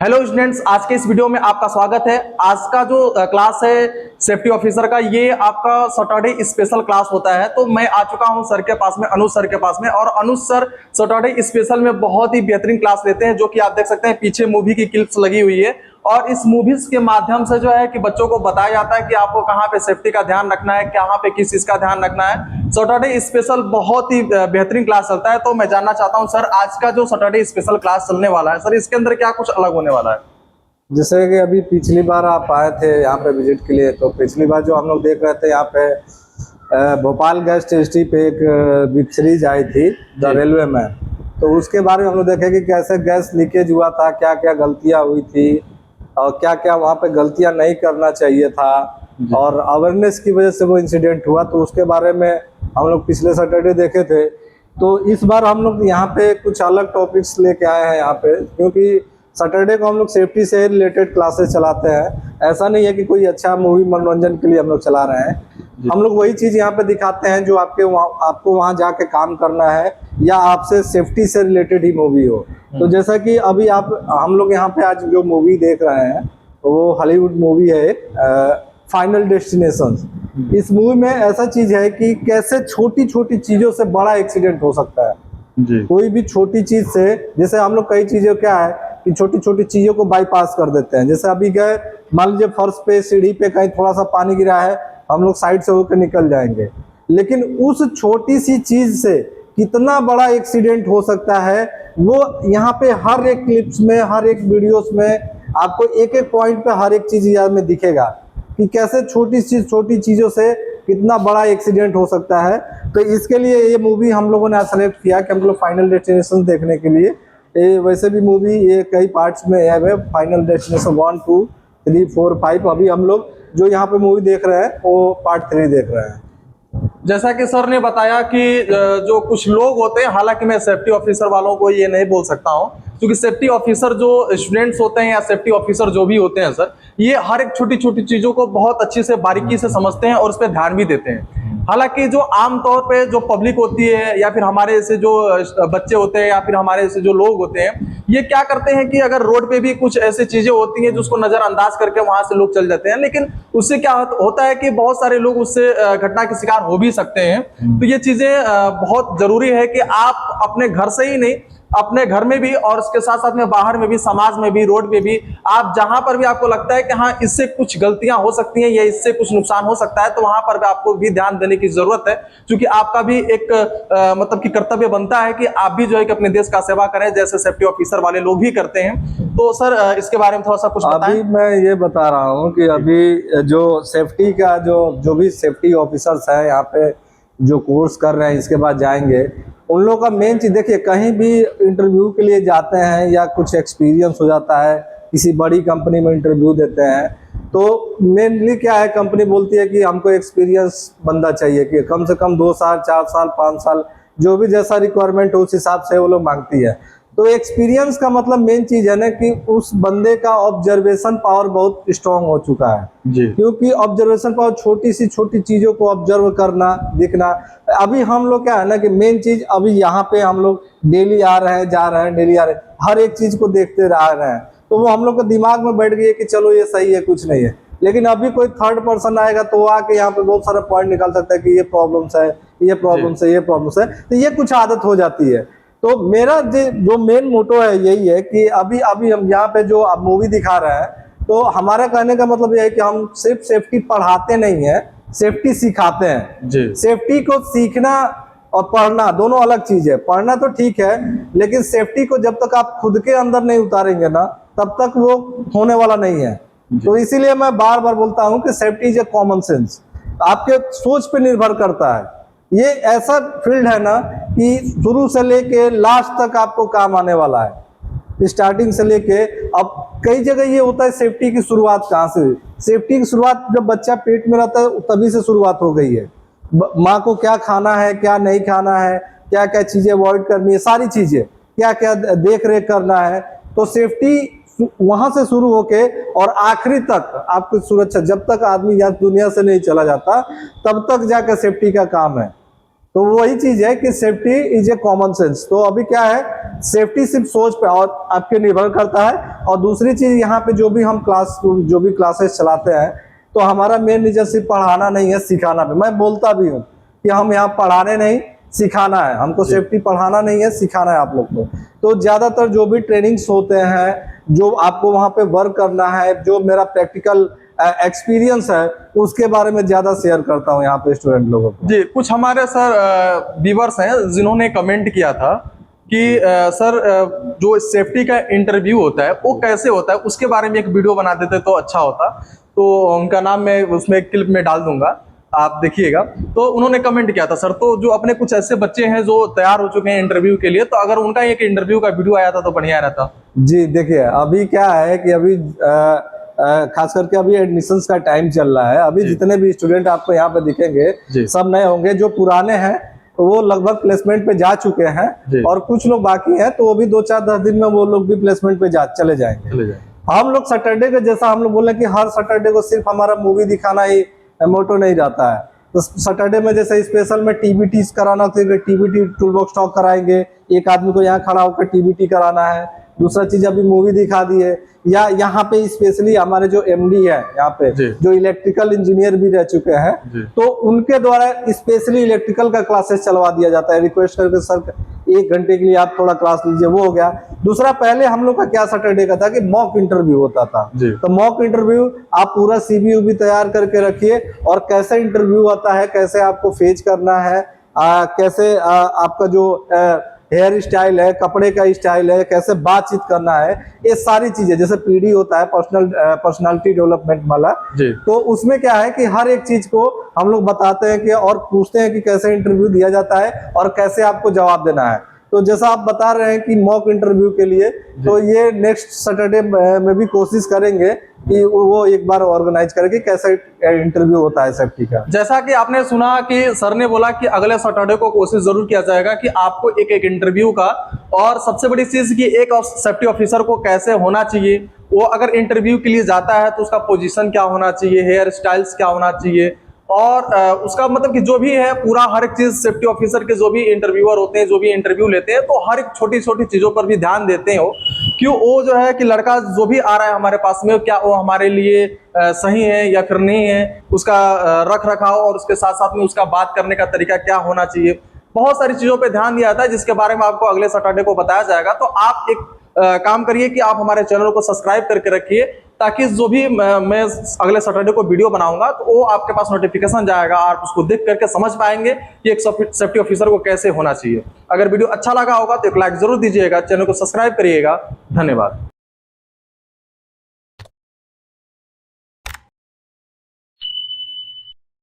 Hello students, आज के इस वीडियो में आपका स्वागत है। आज का जो क्लास है सेफ्टी ऑफिसर का, ये आपका सैटरडे स्पेशल क्लास होता है। तो मैं आ चुका हूं सर के पास में, अनुज सर के पास में। और अनुज सर सैटरडे स्पेशल में बहुत ही बेहतरीन क्लास लेते हैं, जो कि आप देख सकते हैं पीछे मूवी की क्लिप्स लगी हुई है। और इस मूवीज के माध्यम से जो है कि बच्चों को बताया जाता है कि आपको कहाँ पे सेफ्टी का ध्यान रखना है, कहाँ पे किस चीज का ध्यान रखना है। सैटरडे स्पेशल बहुत ही बेहतरीन क्लास चलता है। तो मैं जानना चाहता हूँ सर, आज का जो सैटरडे स्पेशल क्लास चलने वाला है सर, इसके अंदर क्या कुछ अलग होने वाला है? जैसे कि अभी पिछली बार आप आए थे यहाँ पे विजिट के लिए, तो पिछली बार जो हम लोग देख रहे थे यहाँ पे भोपाल गैस टेस्टी पे एक वेब सीरीज आई थी द रेलवे मैन। तो उसके बारे में हम लोग देखे कि कैसे गैस लीकेज हुआ था, क्या क्या गलतियाँ हुई थी और क्या क्या वहाँ पे गलतियाँ नहीं करना चाहिए था, और अवेयरनेस की वजह से वो इंसिडेंट हुआ। तो उसके बारे में हम लोग पिछले सैटरडे देखे थे। तो इस बार हम लोग यहाँ पे कुछ अलग टॉपिक्स लेके आए हैं यहाँ पे, क्योंकि सैटरडे को हम लोग सेफ्टी से रिलेटेड क्लासेस चलाते हैं। ऐसा नहीं है कि कोई अच्छा मूवी मनोरंजन के लिए हम लोग चला रहे हैं। हम लोग वही चीज़ यहाँ पे दिखाते हैं जो आपको वहाँ जाके काम करना है, या आपसे सेफ्टी से रिलेटेड ही मूवी हो। तो जैसा कि अभी हम लोग यहाँ पे आज जो मूवी देख रहे हैं वो हॉलीवुड मूवी है फाइनल डेस्टिनेशन। इस मूवी में ऐसा चीज़ है कि कैसे छोटी छोटी चीज़ों से बड़ा एक्सीडेंट हो सकता है जी। कोई भी छोटी चीज़ से, जैसे हम लोग कई चीज़ें क्या है कि छोटी छोटी चीज़ों को बाईपास कर देते हैं। जैसे अभी गए, मान लीजिए फर्श पे सीढ़ी पे कहीं थोड़ा सा पानी गिरा है, हम लोग साइड से होकर निकल जाएंगे, लेकिन उस छोटी सी चीज़ से कितना बड़ा एक्सीडेंट हो सकता है वो यहाँ पे हर एक क्लिप्स में, हर एक वीडियोस में आपको एक एक पॉइंट पे हर एक चीज़ याद में दिखेगा कि कैसे छोटी चीज़ों से कितना बड़ा एक्सीडेंट हो सकता है। तो इसके लिए ये मूवी हम लोगों ने सेलेक्ट किया कि हम लोग फाइनल डेस्टिनेशन देखने के लिए। वैसे भी मूवी ये कई पार्ट्स में है, फाइनल डेस्टिनेशन 1, 2, 3, 4, 5। अभी हम लोग जो यहाँ पे मूवी देख रहे हैं वो पार्ट 3 देख रहे हैं। जैसा कि सर ने बताया कि जो कुछ लोग होते हैं, हालांकि मैं सेफ्टी ऑफिसर वालों को ये नहीं बोल सकता हूँ, क्योंकि सेफ्टी ऑफिसर जो स्टूडेंट्स होते हैं या सेफ्टी ऑफिसर जो भी होते हैं सर, ये हर एक छोटी छोटी चीजों को बहुत अच्छी से बारीकी से समझते हैं और उस पर ध्यान भी देते हैं। हालांकि जो आमतौर पे जो पब्लिक होती है, या फिर हमारे जैसे जो बच्चे होते हैं, या फिर हमारे जैसे जो लोग होते हैं, ये क्या करते हैं कि अगर रोड पे भी कुछ ऐसी चीजें होती हैं जिसको नजरअंदाज करके वहां से लोग चल जाते हैं। लेकिन उससे क्या होता है कि बहुत सारे लोग उससे घटना के शिकार हो भी सकते हैं। तो ये चीजें बहुत जरूरी है कि आप अपने घर से ही नहीं, अपने घर में भी और उसके साथ साथ में बाहर में भी, समाज में भी, रोड पे भी, आप जहां पर भी आपको लगता है कि हाँ इससे कुछ गलतियां हो सकती हैं या इससे कुछ नुकसान हो सकता है, तो वहां पर भी आपको भी ध्यान देने की जरूरत है। क्योंकि आपका भी एक मतलब कि कर्तव्य बनता है कि आप भी जो है कि अपने देश का सेवा करें, जैसे सेफ्टी ऑफिसर वाले लोग भी करते हैं। तो सर इसके बारे में थोड़ा सा कुछ बताएं। अभी मैं ये बता रहा हूँ कि अभी जो सेफ्टी का जो भी सेफ्टी ऑफिसर्स है यहाँ पे जो कोर्स कर रहे हैं, इसके बाद जाएंगे, उन लोगों का मेन चीज़ देखिए, कहीं भी इंटरव्यू के लिए जाते हैं या कुछ एक्सपीरियंस हो जाता है, किसी बड़ी कंपनी में इंटरव्यू देते हैं, तो मेनली क्या है, कंपनी बोलती है कि हमको एक्सपीरियंस बंदा चाहिए कि कम से कम 2 साल, 4 साल, 5 साल, जो भी जैसा रिक्वायरमेंट हो उस हिसाब से वो लोग मांगती है। तो एक्सपीरियंस का मतलब मेन चीज़ है ना कि उस बंदे का ऑब्जर्वेशन पावर बहुत स्ट्रांग हो चुका है जी। क्योंकि ऑब्जर्वेशन पावर, छोटी सी छोटी चीज़ों को ऑब्जर्व करना, दिखना। अभी हम लोग क्या है ना कि मेन चीज़, अभी यहाँ पे हम लोग डेली आ रहे हैं, जा रहे हैं, डेली आ रहे हैं, हर एक चीज़ को देखते रह रहे हैं, तो वो हम लोग के दिमाग में बैठ गई है कि चलो ये सही है, कुछ नहीं है। लेकिन अभी कोई थर्ड पर्सन आएगा तो वो आके यहाँ पे बहुत सारा पॉइंट निकाल सकता है कि ये प्रॉब्लम्स है, ये प्रॉब्लम्स है, ये प्रॉब्लम्स है। तो ये कुछ आदत हो जाती है। तो मेरा जो मेन मोटो है यही है कि अभी हम यहाँ पे जो मूवी दिखा रहे हैं, तो हमारा कहने का मतलब यह है कि हम सिर्फ सेफ्टी पढ़ाते नहीं है, सेफ्टी सिखाते हैं जी। सेफ्टी को सीखना और पढ़ना दोनों अलग चीज है। पढ़ना तो ठीक है, लेकिन सेफ्टी को जब तक आप खुद के अंदर नहीं उतारेंगे ना, तब तक वो होने वाला नहीं है। तो इसीलिए मैं बार बार बोलता हूँ कि safety is a common sense, आपके सोच पे निर्भर करता है। ये ऐसा फील्ड है ना कि शुरू से लेके लास्ट तक आपको काम आने वाला है, स्टार्टिंग से लेके। अब कई जगह ये होता है, सेफ्टी की शुरुआत कहाँ से हुई? सेफ्टी की शुरुआत जब बच्चा पेट में रहता है तभी से शुरुआत हो गई है। माँ को क्या खाना है, क्या नहीं खाना है, क्या क्या चीजें अवॉइड करनी है, सारी चीजें क्या क्या देख रेख करना है। तो सेफ्टी वहां से शुरू होके और आखिरी तक आपकी सुरक्षा, जब तक आदमी यहाँ दुनिया से नहीं चला जाता तब तक जाकर सेफ्टी का काम है। तो वही चीज है कि safety is a common sense. तो अभी क्या है, सेफ्टी सिर्फ सोच पे और आपके निर्भर करता है। और दूसरी चीज यहाँ पे जो भी क्लासेस चलाते हैं, तो हमारा मेन रीजन सिर्फ पढ़ाना नहीं है, सिखाना भी। मैं बोलता भी हूँ कि हम यहाँ पढ़ाने नहीं, सिखाना है हमको। सेफ्टी पढ़ाना नहीं है, सिखाना है आप लोग को। तो ज्यादातर जो भी ट्रेनिंग्स होते हैं, जो आपको वहाँ पे वर्क करना है, जो मेरा प्रैक्टिकल एक्सपीरियंस है, उसके बारे में ज्यादा शेयर करता हूँ यहाँ पे स्टूडेंट लोगों को। जी, कुछ हमारे सर व्यूअर्स हैं जिन्होंने कमेंट किया था कि सर जो सेफ्टी का इंटरव्यू होता है वो कैसे होता है, उसके बारे में एक वीडियो बना देते तो अच्छा होता। तो उनका नाम मैं उसमें क्लिप में डाल दूंगा, आप देखिएगा। तो उन्होंने कमेंट किया था सर, तो जो अपने कुछ ऐसे बच्चे हैं जो तैयार हो चुके हैं इंटरव्यू के लिए, तो अगर उनका एक इंटरव्यू का वीडियो आया था तो बढ़िया रहता। जी देखिए, अभी क्या है कि अभी खास करके अभी एडमिशंस का टाइम चल रहा है। अभी जितने भी स्टूडेंट आपको यहाँ पे दिखेंगे सब नए होंगे। जो पुराने हैं वो लगभग प्लेसमेंट पे जा चुके हैं, और कुछ लोग बाकी हैं, तो वो भी 2-4-10 दिन में वो लोग भी प्लेसमेंट पे चले जाएंगे। हम लोग सैटरडे के, जैसा हम लोग बोले कि हर सैटरडे को सिर्फ हमारा मूवी दिखाना ही मोटो नहीं रहता है। तो सैटरडे में जैसे स्पेशल में टीबीटी कराना, तो टीबीटी टूल बॉक्स टॉक कराएंगे, एक आदमी को यहाँ खड़ा होकर टीबीटी कराना है। दूसरा चीज अभी मूवी दिखा दी है, या यहाँ पे स्पेशली हमारे जो एमडी है यहाँ पे, जो इलेक्ट्रिकल इंजीनियर भी रह चुके हैं, तो उनके द्वारा स्पेशली इलेक्ट्रिकल का क्लासेस चलवा दिया जाता है। रिक्वेस्ट करके सर 1 घंटे के लिए आप थोड़ा क्लास लीजिए, वो हो गया। दूसरा, पहले हम लोग का क्या सैटरडे का था कि मॉक इंटरव्यू होता था। तो मॉक इंटरव्यू आप पूरा सीवी भी तैयार करके रखिए, और कैसे इंटरव्यू आता है, कैसे आपको फेज करना है, कैसे आपका जो हेयर स्टाइल है, कपड़े का स्टाइल है, कैसे बातचीत करना है, ये सारी चीजें, जैसे पीडी होता है पर्सनालिटी डेवलपमेंट वाला, तो उसमें क्या है कि हर एक चीज को हम लोग बताते हैं कि, और पूछते हैं कि कैसे इंटरव्यू दिया जाता है और कैसे आपको जवाब देना है। तो जैसा आप बता रहे हैं कि मॉक इंटरव्यू के लिए, तो ये नेक्स्ट सैटरडे में भी कोशिश करेंगे कि वो एक बार ऑर्गेनाइज करके कैसे इंटरव्यू होता है सेफ्टी का। जैसा कि आपने सुना कि सर ने बोला कि अगले सैटरडे को कोशिश जरूर किया जाएगा कि आपको एक इंटरव्यू का, और सबसे बड़ी चीज कि एक सेफ्टी ऑफिसर को कैसे होना चाहिए, वो अगर इंटरव्यू के लिए जाता है तो उसका पोजीशन क्या होना चाहिए, हेयर स्टाइल्स क्या होना चाहिए, और उसका मतलब कि जो भी है पूरा हर एक चीज सेफ्टी ऑफिसर के जो भी इंटरव्यूअर होते हैं, जो भी इंटरव्यू लेते हैं, तो हर एक छोटी छोटी चीजों पर भी ध्यान देते हो कि वो जो है कि लड़का जो भी आ रहा है हमारे पास में, क्या वो हमारे लिए सही है या फिर नहीं है, उसका रख रखाव और उसके साथ साथ में उसका बात करने का तरीका क्या होना चाहिए। बहुत सारी चीजों पर ध्यान दिया जाता है, जिसके बारे में आपको अगले सैटरडे को बताया जाएगा। तो आप एक काम करिए कि आप हमारे चैनल को सब्सक्राइब करके रखिए, ताकि जो भी मैं अगले सैटरडे को वीडियो बनाऊंगा तो वो आपके पास नोटिफिकेशन जाएगा, आप उसको देख करके समझ पाएंगे कि एक सेफ्टी ऑफिसर को कैसे होना चाहिए। अगर वीडियो अच्छा लगा होगा तो एक लाइक जरूर दीजिएगा, चैनल को सब्सक्राइब करिएगा। धन्यवाद।